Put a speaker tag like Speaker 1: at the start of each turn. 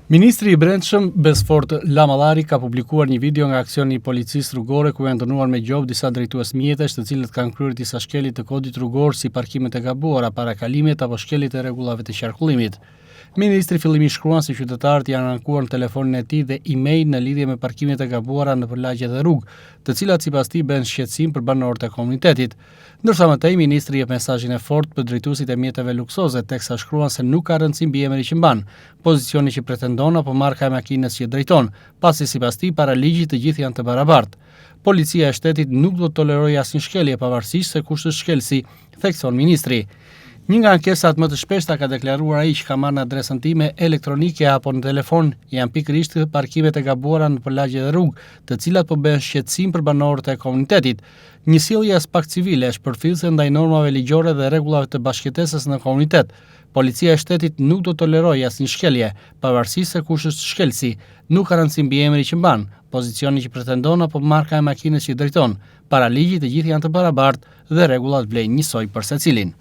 Speaker 1: Ministri i Brendshëm Besfort Lamallari ka publikuar një video nga aksioni i policisë rrugore ku janë dënuar me gjob disa drejtues mjetesh të cilët kanë kryer disa shkelje të kodit rrugor si parkimet e gabuara, parakalimjet apo shkeljet e rregullave të qarkullimit. Ministri fillimisht shkruan se qytetarët janë ankuar në telefonin e tij dhe email në lidhje me parkimet e gabuara nëpër lagje dhe rrugë, të cilat sipas tij bën shqetësim për banorët e komunitetit. Ndërsa më tej ministri jep mesazhin e fortë për drejtuesit e mjeteve luksoze, teksa shkruan se nuk ka rëndësi mbi emrin që mban, pozicioni që pretendon apo marka e makinës që drejton, pasi sipas tij para ligjit të gjithë janë të barabartë. Policia e shtetit nuk do të tolerojë asnjë shkelje pavarësisht se kush është shkelësi, thekson ministri. Një nga ankesat më të shpeshta ka deklaruar ai që ka marrë në adresën time elektronike apo në telefon janë pikërisht parkimet e gabuara në lagje dhe rrugë, të cilat po bëhen shqetësim për banorët e komunitetit. Një sjellje as pak civile është përfillse ndaj normave ligjore dhe rregullave të bashkëjetesës në komunitet. Policia e shtetit nuk do tolerojë asnjë shkelje, pavarësisht se kush është shkelësi, nuk ka rëndësi mbi emrin që mban, pozicioni që pretendon apo marka e makinës që drejton. Para ligjit të gjithë janë të barabartë dhe rregullat vlejnë njësoj për secilin.